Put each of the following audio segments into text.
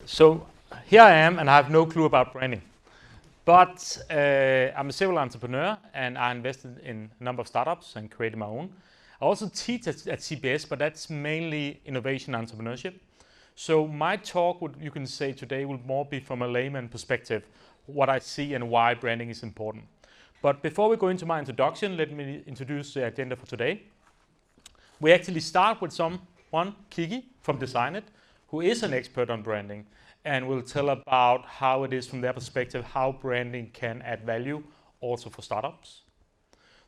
So here I am, and I have no clue about branding. But I'm a serial entrepreneur, and I invested in a number of startups and created my own. I also teach at CBS, but that's mainly innovation entrepreneurship. So my talk, you can say today, will more be from a layman perspective, what I see and why branding is important. But before we go into my introduction, let me introduce the agenda for today. We actually start with someone, Kiki from DesignIt, who is an expert on branding, and will tell about how it is from their perspective, how branding can add value also for startups.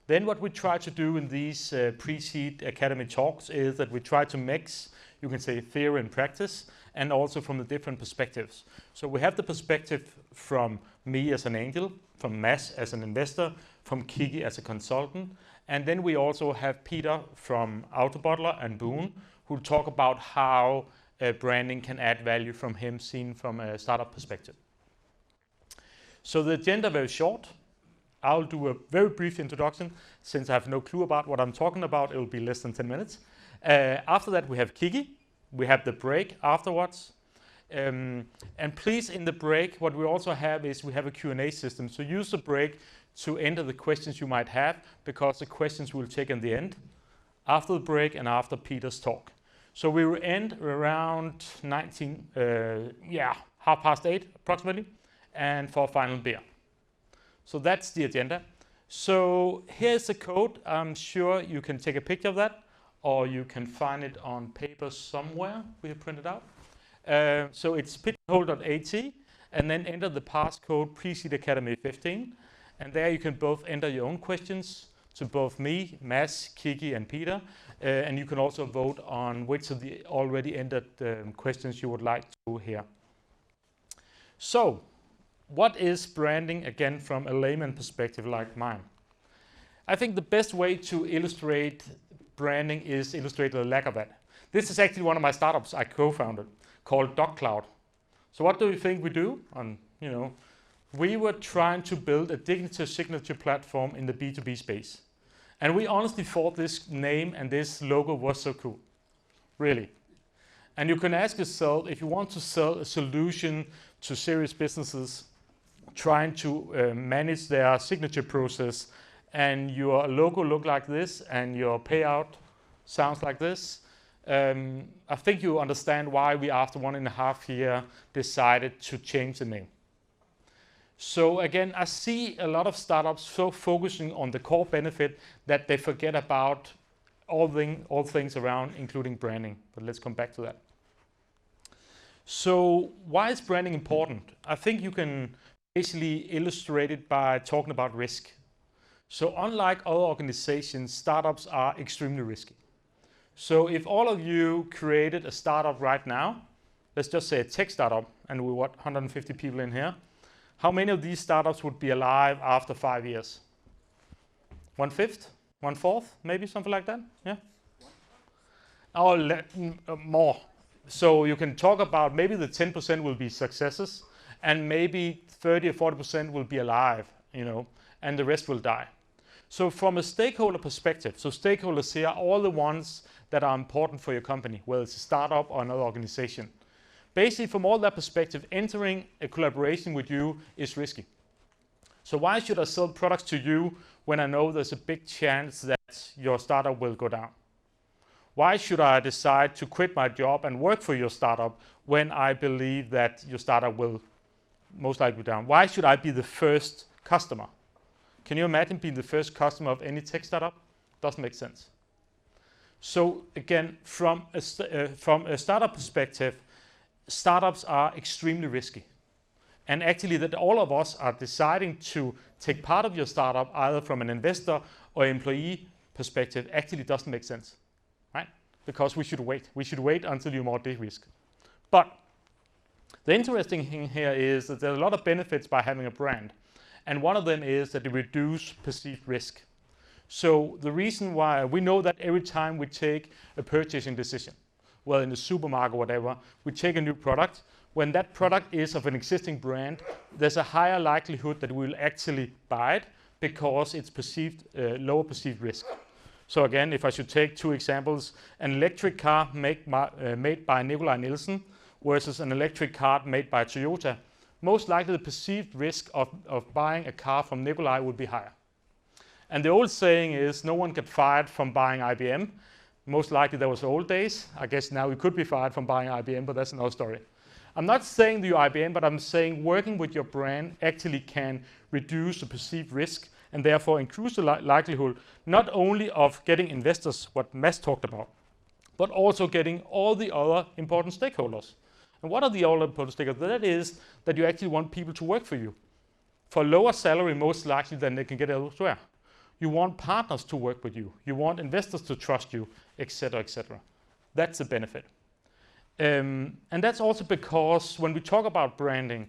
Then what we try to do in these PreSeed Academy talks is that we try to mix, you can say, theory and practice, and also from the different perspectives. So we have the perspective from me as an angel, from Mads as an investor, from Kiki as a consultant, and then we also have Peter from Autobottler and Boon, who talk about how branding can add value from him seen from a startup perspective. So the agenda is very short. I'll do a very brief introduction. Since I have no clue about what I'm talking about, it will be less than 10 minutes. After that, we have Kiki. We have the break afterwards. And please, in the break, what we also have is we have a Q&A system. So use the break to enter the questions you might have, because the questions we'll take in the end, after the break and after Peter's talk. So we will end around 8:30 approximately, and for a final beer. So that's the agenda. So here's the code. I'm sure you can take a picture of that, or you can find it on paper somewhere we have printed out. So it's pigeonhole.at, and then enter the passcode PreSeed Academy 15. And there you can both enter your own questions to both me, Mads, Kiki, and Peter. And you can also vote on which of the already entered questions you would like to hear. So, what is branding, again, from a layman perspective like mine? I think the best way to illustrate branding is illustrate the lack of that. This is actually one of my startups I co-founded, called DocCloud. So what do you think we do? We were trying to build a digital signature platform in the B2B space. And we honestly thought this name and this logo was so cool, really. And you can ask yourself, if you want to sell a solution to serious businesses trying to manage their signature process, and your logo look like this and your payout sounds like this, I think you understand why we, after 1.5 years, decided to change the name. So again, I see a lot of startups so focusing on the core benefit that they forget about all things around, including branding. But let's come back to that. So why is branding important? I think you can basically illustrate it by talking about risk. So unlike other organizations, startups are extremely risky. So if all of you created a startup right now, let's just say a tech startup, and we're 150 people in here, how many of these startups would be alive after 5 years? 1/5? 1/4? Maybe something like that? Yeah? Or more. So you can talk about maybe the 10% will be successes, and maybe 30 or 40% will be alive, and the rest will die. So from a stakeholder perspective, so stakeholders here are all the ones that are important for your company, whether it's a startup or another organization. Basically, from all that perspective, entering a collaboration with you is risky. So why should I sell products to you when I know there's a big chance that your startup will go down? Why should I decide to quit my job and work for your startup when I believe that your startup will most likely go down? Why should I be the first customer? Can you imagine being the first customer of any tech startup? Doesn't make sense. So again, from a startup perspective, startups are extremely risky. And actually that all of us are deciding to take part of your startup either from an investor or employee perspective actually doesn't make sense, right? Because we should wait. We should wait until you're more de-risked. But the interesting thing here is that there are a lot of benefits by having a brand. And one of them is that it reduces perceived risk. So the reason why we know that every time we take a purchasing decision, well, in the supermarket or whatever, we take a new product. When that product is of an existing brand, there's a higher likelihood that we will actually buy it because it's lower perceived risk. So again, if I should take 2 examples, an electric car made by Nicolaj Nielsen versus an electric car made by Toyota, most likely the perceived risk of buying a car from Nicolaj would be higher. And the old saying is, no one get fired from buying IBM. Most likely that was the old days. I guess now we could be fired from buying IBM, but that's another story. I'm not saying the IBM, but I'm saying working with your brand actually can reduce the perceived risk and therefore increase the likelihood not only of getting investors, what Mads talked about, but also getting all the other important stakeholders. And what are the other important stakeholders? That is that you actually want people to work for you for a lower salary most likely than they can get elsewhere. You want partners to work with you. You want investors to trust you, etc., etc. That's the benefit. And that's also because when we talk about branding,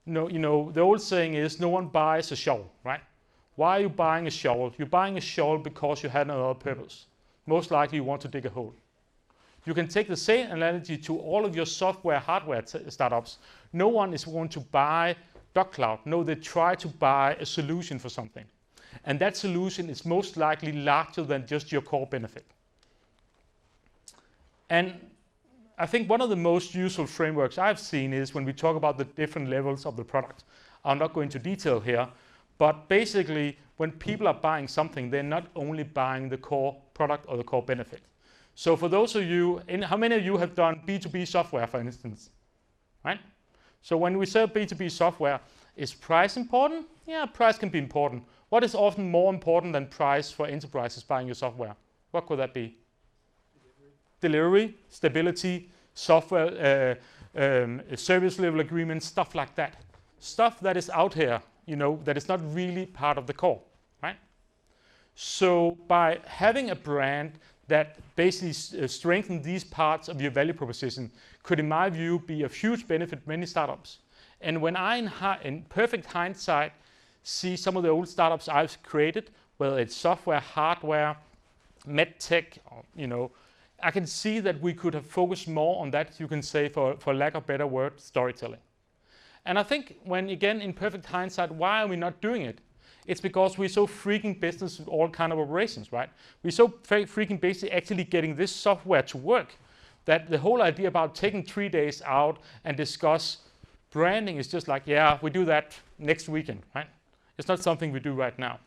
the old saying is no one buys a shovel, right? Why are you buying a shovel? You're buying a shovel because you had another purpose. Most likely you want to dig a hole. You can take the same analogy to all of your software, hardware startups. No one is going to buy DocCloud. No, they try to buy a solution for something. And that solution is most likely larger than just your core benefit. And I think one of the most useful frameworks I've seen is when we talk about the different levels of the product. I'll not go into detail here, but basically when people are buying something, they're not only buying the core product or the core benefit. So for those of you, how many of you have done B2B software, for instance? Right? So when we sell B2B software, is price important? Yeah, price can be important. What is often more important than price for enterprises buying your software? What could that be? Delivery, stability, software, service level agreements, stuff like that. Stuff that is out here, that is not really part of the core, right? So by having a brand that basically strengthens these parts of your value proposition could, in my view, be of huge benefit to many startups. And when I, in perfect hindsight, see some of the old startups I've created, whether it's software, hardware, medtech, I can see that we could have focused more on that, you can say, for lack of better word, storytelling. And I think when, again, in perfect hindsight, why are we not doing it? It's because we're so freaking business with all kind of operations, right? We're so freaking busy actually getting this software to work that the whole idea about taking 3 days out and discuss branding is just like, yeah, we do that next weekend, right? It's not something we do right now.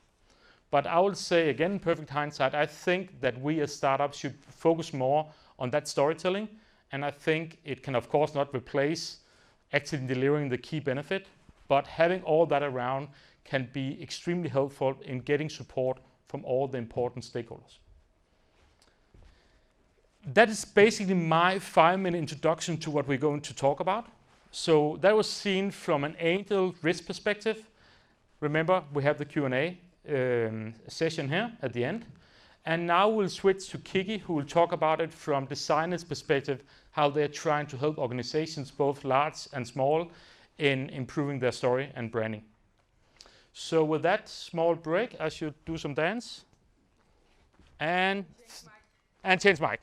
But I would say, again, in perfect hindsight, I think that we as startups should focus more on that storytelling. And I think it can, of course, not replace actually delivering the key benefit, but having all that around can be extremely helpful in getting support from all the important stakeholders. That is basically my 5-minute introduction to what we're going to talk about. So that was seen from an angel risk perspective. Remember, we have the Q&A session here at the end. And now we'll switch to Kiki, who will talk about it from DesignIt's perspective, how they're trying to help organizations, both large and small, in improving their story and branding. So with that small break, I should do some dance and change mic.